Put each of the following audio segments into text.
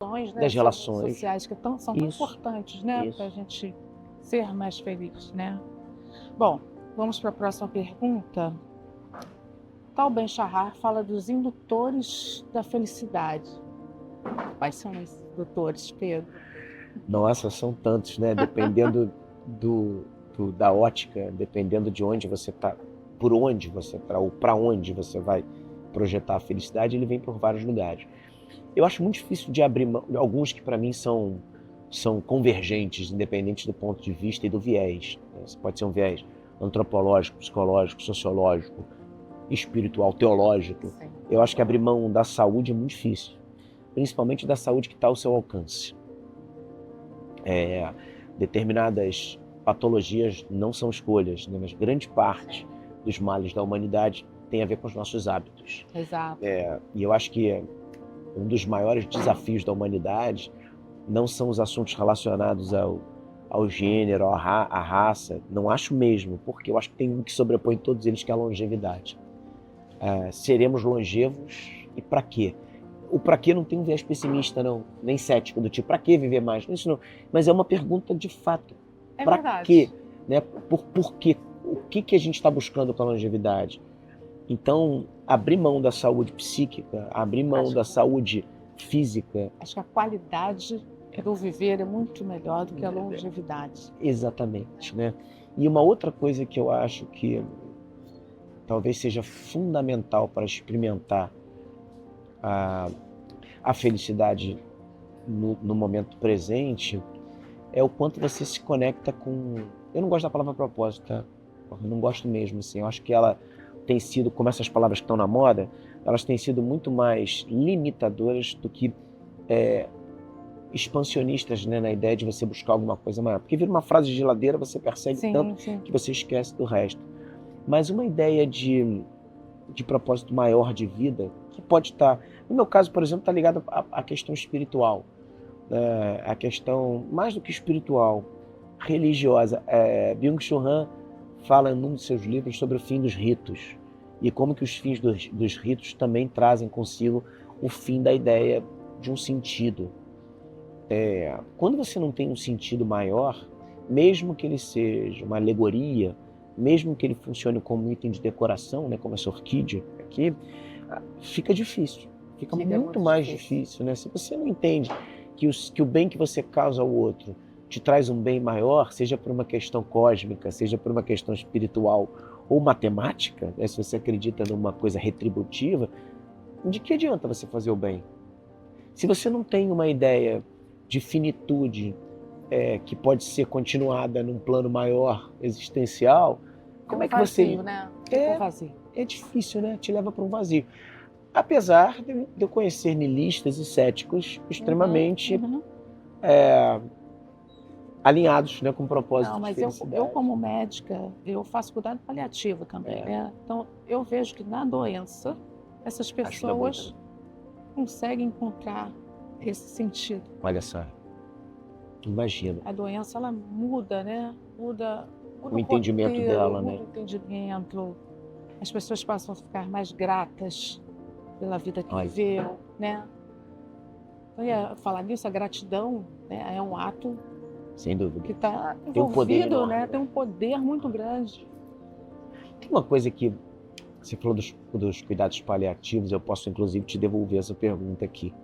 né, das relações sociais que são tão Isso, importantes, né, isso. para a gente ser mais feliz, né? Bom, vamos para a próxima pergunta. Tal Ben-Shahar fala dos indutores da felicidade. Quais são esses indutores, Pedro? Nossa, são tantos, né? Dependendo da ótica, dependendo de onde você está, por onde você está, ou para onde você vai projetar a felicidade, ele vem por vários lugares. Eu acho muito difícil de abrir mão, alguns que para mim são convergentes, independente do ponto de vista e do viés. Você pode ser um viés antropológico, psicológico, sociológico, espiritual, teológico. Sim. Eu acho que abrir mão da saúde é muito difícil, principalmente da saúde que está ao seu alcance. Determinadas patologias não são escolhas, né? Mas grande parte dos males da humanidade tem a ver com os nossos hábitos. Exato. E eu acho que um dos maiores desafios da humanidade não são os assuntos relacionados ao gênero, à raça. Não acho mesmo, porque eu acho que tem um que sobrepõe todos eles, que é a longevidade. Seremos longevos e para quê? O para quê não tem um viés pessimista, não, nem cético, do tipo, para que viver mais? Isso não. Mas é uma pergunta de fato. É Para verdade. quê? Né? Por quê? O que a gente está buscando com a longevidade? Então, abrir mão da saúde psíquica, abrir mão da saúde física. Acho que a qualidade do viver é muito melhor do que a longevidade. Exatamente, né? E uma outra coisa que eu acho que talvez seja fundamental para experimentar a felicidade no momento presente é o quanto você se conecta com... Eu não gosto da palavra propósito, tá? Eu não gosto mesmo, assim. Eu acho que ela tem sido, como essas palavras que estão na moda, elas têm sido muito mais limitadoras do que expansionistas, né, na ideia de você buscar alguma coisa maior. Porque vira uma frase de geladeira, você persegue tanto que você esquece do resto. Mas uma ideia de propósito maior de vida, que pode estar... No meu caso, por exemplo, está ligado à questão espiritual. A questão, mais do que espiritual, religiosa. Byung-Chul Han fala em um dos seus livros sobre o fim dos ritos e como que os fins dos ritos também trazem consigo o fim da ideia de um sentido. Quando você não tem um sentido maior, mesmo que ele seja uma alegoria, mesmo que ele funcione como um item de decoração, né, como essa orquídea aqui, fica difícil. Fica muito mais difícil, né? Se você não entende que o bem que você causa ao outro te traz um bem maior, seja por uma questão cósmica, seja por uma questão espiritual ou matemática, né? Se você acredita numa coisa retributiva, de que adianta você fazer o bem? Se você não tem uma ideia de finitude que pode ser continuada num plano maior, existencial, como é que você... Né? Vazio. É difícil, né? Te leva para um vazio. Apesar de eu conhecer niilistas e céticos extremamente alinhados, né, com o propósito de felicidade. Eu como médica, eu faço cuidado paliativo também, né? Então, eu vejo que na doença, essas pessoas conseguem encontrar esse sentido. Olha só, imagina. A doença, ela muda, né? Muda o entendimento dela, né? O entendimento. As pessoas passam a ficar mais gratas pela vida que viveu, né? Então, falar nisso, a gratidão, né, é um ato, sem dúvida, que está envolvido, tem um poder enorme, né? Tem um poder muito grande. Tem uma coisa que você falou dos cuidados paliativos, eu posso inclusive te devolver essa pergunta aqui.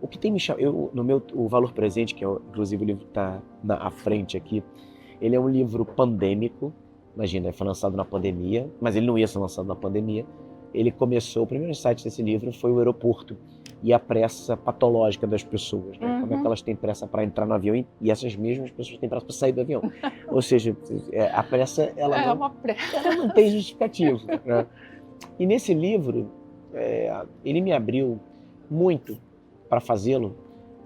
O que tem me chamado, o Valor Presente, que inclusive o livro está à frente aqui, ele é um livro pandêmico. Imagina, foi lançado na pandemia, mas ele não ia ser lançado na pandemia. Ele começou, o primeiro insight desse livro foi o aeroporto e a pressa patológica das pessoas, né? Como é que elas têm pressa para entrar no avião e essas mesmas pessoas têm pressa para sair do avião. Ou seja, a pressa, ela não tem justificativo, né? E nesse livro, ele me abriu muito, para fazê-lo,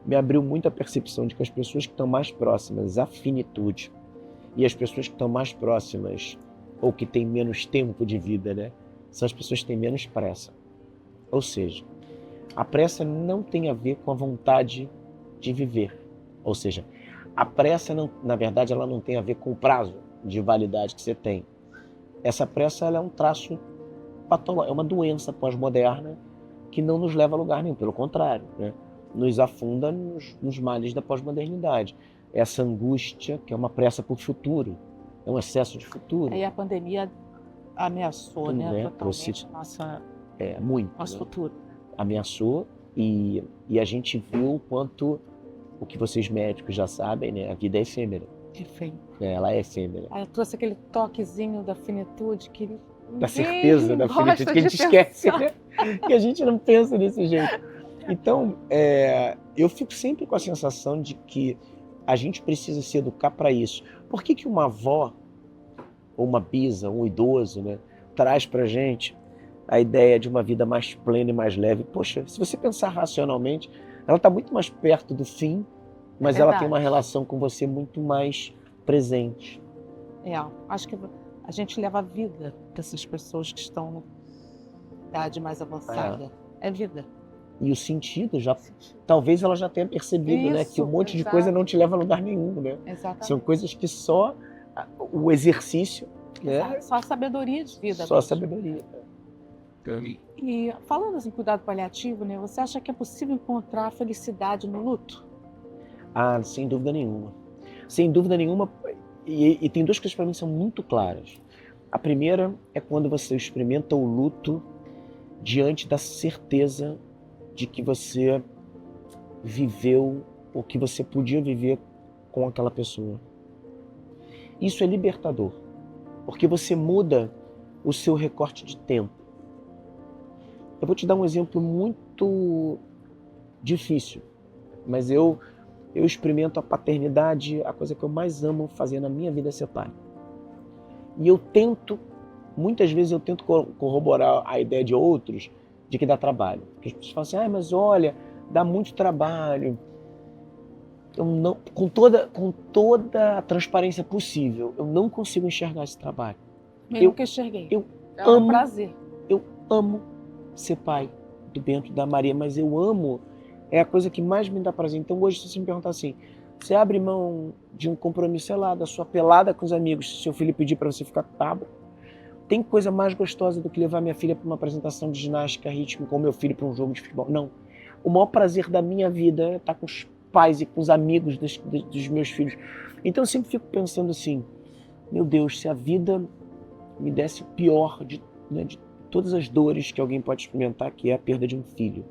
me abriu muito a percepção de que as pessoas que estão mais próximas à finitude e as pessoas que estão mais próximas ou que têm menos tempo de vida, né, são as pessoas que têm menos pressa. Ou seja, a pressa não tem a ver com a vontade de viver. Ou seja, a pressa, na verdade, ela não tem a ver com o prazo de validade que você tem. Essa pressa, ela é um traço patológico, é uma doença pós-moderna que não nos leva a lugar nenhum, pelo contrário, né? Nos afunda nos males da pós-modernidade. Essa angústia, que é uma pressa por futuro, é um excesso de futuro. Aí a pandemia ameaçou, né, totalmente muito, nosso futuro. Ameaçou e a gente viu o quanto, o que vocês médicos já sabem, né, a vida é efêmera. Ela é efêmera. Aí eu trouxe aquele toquezinho da finitude que da certeza da finitude que a gente esquece, né? Que a gente não pensa desse jeito. Então, eu fico sempre com a sensação de que a gente precisa se educar para isso. Por que uma avó, ou uma bisa, um idoso, né, traz para a gente a ideia de uma vida mais plena e mais leve? Poxa, se você pensar racionalmente, ela está muito mais perto do fim, mas ela tem uma relação com você muito mais presente. Acho que a gente leva a vida dessas pessoas que estão na idade mais avançada. É vida. E o sentido, talvez ela já tenha percebido, né, que um monte de coisa não te leva a lugar nenhum, né? Exatamente. São coisas que só o exercício, né? Só a sabedoria de vida. Só a sabedoria. E falando em cuidado paliativo, né, você acha que é possível encontrar a felicidade no luto? Sem dúvida nenhuma. Sem dúvida nenhuma. E tem duas coisas para mim que são muito claras. A primeira é quando você experimenta o luto diante da certeza de que você viveu o que você podia viver com aquela pessoa. Isso é libertador, porque você muda o seu recorte de tempo. Eu vou te dar um exemplo muito difícil, mas eu experimento a paternidade, a coisa que eu mais amo fazer na minha vida é ser pai. E muitas vezes eu tento corroborar a ideia de outros de que dá trabalho. Porque as pessoas falam assim, mas olha, dá muito trabalho. Com toda a transparência possível, eu não consigo enxergar esse trabalho. Eu nunca enxerguei. É um prazer. Eu amo ser pai do Bento e da Maria, mas eu amo, é a coisa que mais me dá prazer. Então hoje, se você me perguntar assim, você abre mão de um compromisso, sei lá, da sua pelada com os amigos, se seu filho pedir para você ficar tábua, tem coisa mais gostosa do que levar minha filha para uma apresentação de ginástica rítmica ou meu filho para um jogo de futebol? Não. O maior prazer da minha vida é estar com os pais e com os amigos dos meus filhos. Então eu sempre fico pensando assim, meu Deus, se a vida me desse o pior de todas as dores que alguém pode experimentar, que é a perda de um filho.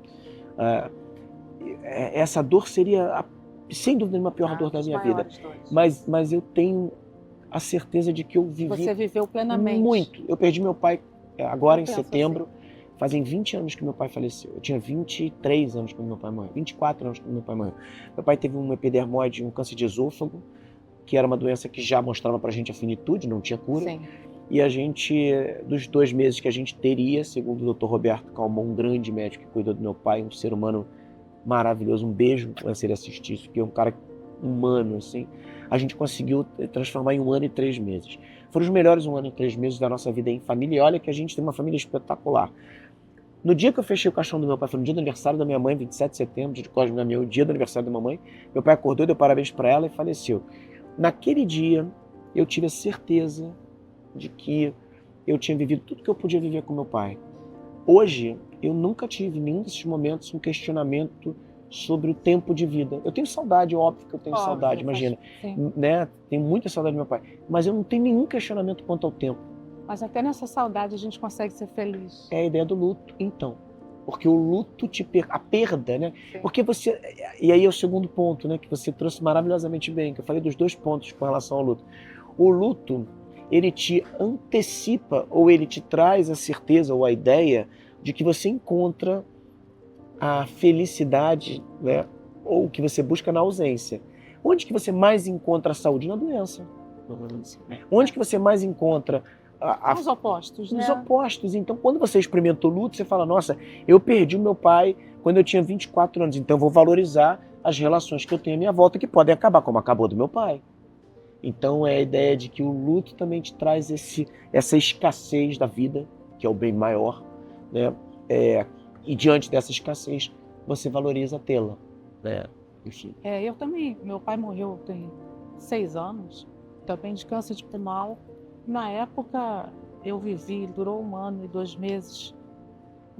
Essa dor seria, sem dúvida, a pior dor da minha vida. Mas eu tenho a certeza de que eu vivi... Você viveu plenamente. Muito. Eu perdi meu pai agora em setembro. Assim. Fazem 20 anos que meu pai faleceu. Eu tinha 23 anos quando meu pai morreu. 24 anos quando meu pai morreu. Meu pai teve um epidermoide, um câncer de esôfago, que era uma doença que já mostrava pra gente a finitude, não tinha cura. Sim. E a gente, dos 2 meses que a gente teria, segundo o Dr. Roberto Calmon, um grande médico que cuidou do meu pai, um ser humano maravilhoso, um beijo se ele assistir isso, que é um cara humano, assim, a gente conseguiu transformar em 1 ano e 3 meses. Foram os melhores 1 ano e 3 meses da nossa vida em família, e olha que a gente tem uma família espetacular. No dia que eu fechei o caixão do meu pai, foi no dia do aniversário da minha mãe, 27 de setembro, dia de Cosme Damião, o dia do aniversário da mamãe, meu pai acordou, deu parabéns para ela e faleceu. Naquele dia, eu tive a certeza de que eu tinha vivido tudo que eu podia viver com meu pai. Hoje, eu nunca tive em nenhum desses momentos um questionamento sobre o tempo de vida. Eu tenho saudade, óbvio que eu tenho saudade, imagina, né? Tenho muita saudade do meu pai, mas eu não tenho nenhum questionamento quanto ao tempo. Mas até nessa saudade a gente consegue ser feliz. É a ideia do luto, então. Porque o luto a perda, né? Sim. Porque você... E aí é o segundo ponto, né? Que você trouxe maravilhosamente bem, que eu falei dos 2 pontos com relação ao luto. O luto, ele te antecipa ou ele te traz a certeza ou a ideia de que você encontra a felicidade, né? Ou que você busca na ausência. Onde que você mais encontra a saúde? Na doença. Onde que você mais encontra os opostos, né? Os opostos. Então, quando você experimenta o luto, você fala, nossa, eu perdi o meu pai quando eu tinha 24 anos, então eu vou valorizar as relações que eu tenho à minha volta, que podem acabar, como acabou do meu pai. Então, é a ideia de que o luto também te traz essa escassez da vida, que é o bem maior, né? E diante dessa escassez, você valoriza tê-la, né? Enfim. Eu também. Meu pai morreu tem 6 anos, também de câncer de pulmão. Na época, eu vivi, durou 1 ano e 2 meses,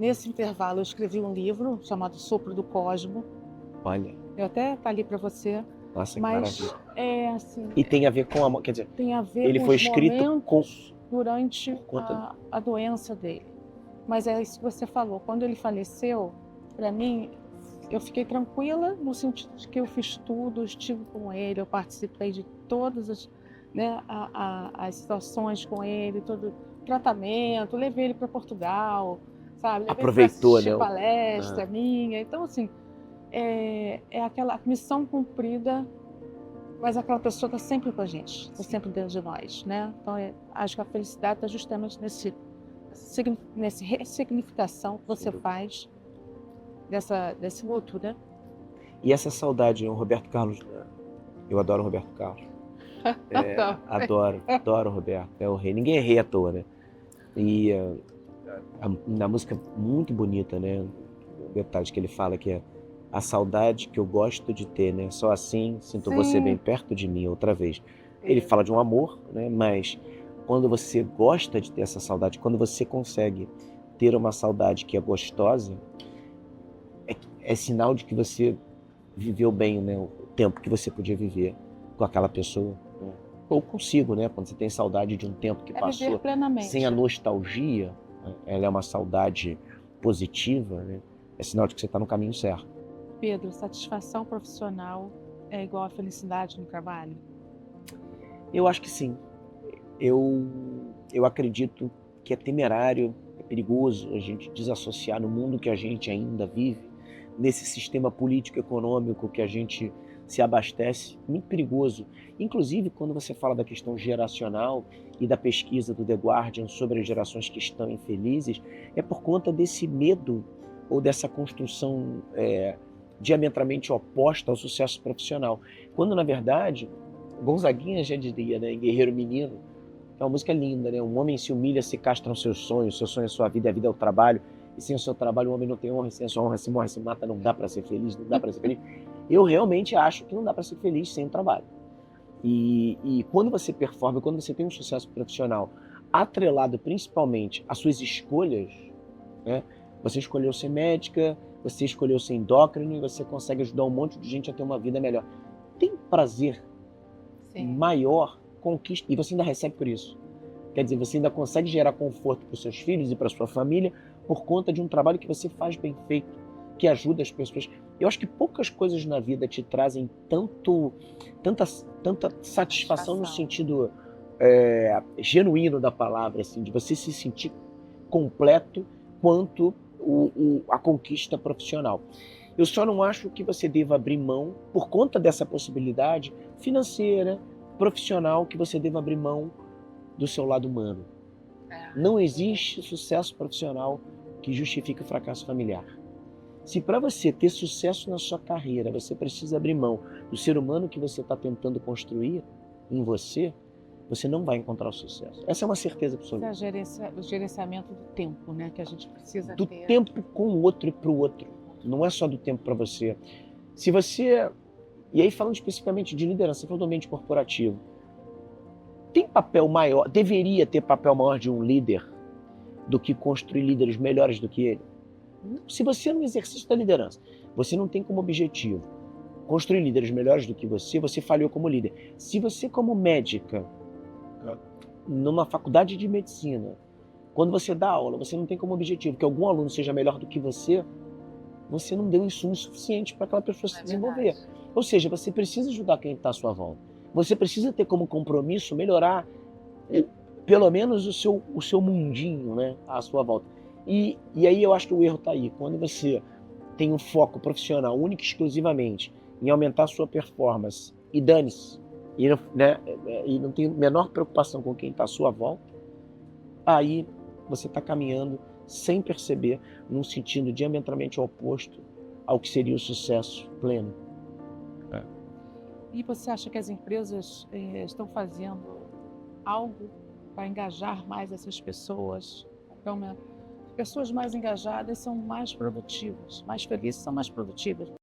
Nesse intervalo, eu escrevi um livro chamado Sopro do Cosmo. Olha. Eu até tá ali para você. Nossa, que mas maravilha. é assim. E tem a ver com a, quer dizer, tem a ver ele com foi os escrito momentos durante conta... a doença dele. Mas é isso que você falou. Quando ele faleceu, para mim, eu fiquei tranquila no sentido de que eu fiz tudo, estive com ele, eu participei de todas as, né, as situações com ele, todo o tratamento, levei ele para Portugal, sabe? Levei ele para assistir palestra minha. Então, assim, é aquela missão cumprida, mas aquela pessoa está sempre com a gente, está sempre dentro de nós, né? Então, acho que a felicidade está justamente nesse ressignificação que você faz desse luto, né? E essa saudade, o Roberto Carlos, eu adoro o Roberto Carlos. Adoro o Roberto, é o rei. Ninguém é rei à toa, né? E na música muito bonita, né? O detalhe que ele fala que é a saudade que eu gosto de ter, né? Só assim sinto você bem perto de mim outra vez. Ele fala de um amor, né? Mas quando você gosta de ter essa saudade, quando você consegue ter uma saudade que é gostosa, é sinal de que você viveu bem, né? O tempo que você podia viver com aquela pessoa. Né? Ou consigo, né? Quando você tem saudade de um tempo que passou sem a nostalgia, né? Ela é uma saudade positiva, né? É sinal de que você está no caminho certo. Pedro, satisfação profissional é igual a felicidade no trabalho? Eu acho que sim. Eu acredito que é temerário, é perigoso a gente desassociar no mundo que a gente ainda vive, nesse sistema político-econômico que a gente se abastece, muito perigoso. Inclusive, quando você fala da questão geracional e da pesquisa do The Guardian sobre as gerações que estão infelizes, é por conta desse medo ou dessa construção diametralmente oposta ao sucesso profissional. Quando, na verdade, Gonzaguinha já diria, né, em Guerreiro Menino, é uma música linda, né? Um homem se humilha, se castra nos seus sonhos, seu sonho é sua vida, a vida é o trabalho, e sem o seu trabalho o homem não tem honra, e sem a sua honra se morre, se mata, não dá para ser feliz, não dá para ser feliz. Eu realmente acho que não dá para ser feliz sem o trabalho. E quando você performa, quando você tem um sucesso profissional atrelado principalmente às suas escolhas, né? Você escolheu ser médica, você escolheu ser endócrino e você consegue ajudar um monte de gente a ter uma vida melhor. Tem prazer maior, conquista, e você ainda recebe por isso. Quer dizer, você ainda consegue gerar conforto para os seus filhos e para a sua família por conta de um trabalho que você faz bem feito, que ajuda as pessoas. Eu acho que poucas coisas na vida te trazem tanta satisfação no sentido genuíno da palavra, assim, de você se sentir completo quanto a conquista profissional. Eu só não acho que você deva abrir mão, por conta dessa possibilidade financeira, profissional, que você deva abrir mão do seu lado humano. Não existe sucesso profissional que justifique o fracasso familiar. Se para você ter sucesso na sua carreira, você precisa abrir mão do ser humano que você está tentando construir em você, você não vai encontrar o sucesso. Essa é uma certeza absoluta. O gerenciamento do tempo, né, que a gente precisa do ter. Do tempo com o outro e para o outro. Não é só do tempo para você. Se você... E aí falando especificamente de liderança, você falou do ambiente corporativo. Tem papel maior, deveria ter papel maior de um líder do que construir líderes melhores do que ele? Se você no exercício da liderança, você não tem como objetivo construir líderes melhores do que você falhou como líder. Se você como médica, numa faculdade de medicina, quando você dá aula, você não tem como objetivo que algum aluno seja melhor do que você não deu insumo suficiente para aquela pessoa se desenvolver. Ou seja, você precisa ajudar quem está à sua volta. Você precisa ter como compromisso melhorar pelo menos o seu mundinho, né, à sua volta. E aí eu acho que o erro está aí. Quando você tem um foco profissional único e exclusivamente em aumentar a sua performance e dane-se, e não tem a menor preocupação com quem está à sua volta, aí você está caminhando sem perceber num sentido diametralmente oposto ao que seria o sucesso pleno. E você acha que as empresas estão fazendo algo para engajar mais essas pessoas? Então, pessoas mais engajadas são mais produtivas, mais felizes são mais produtivas.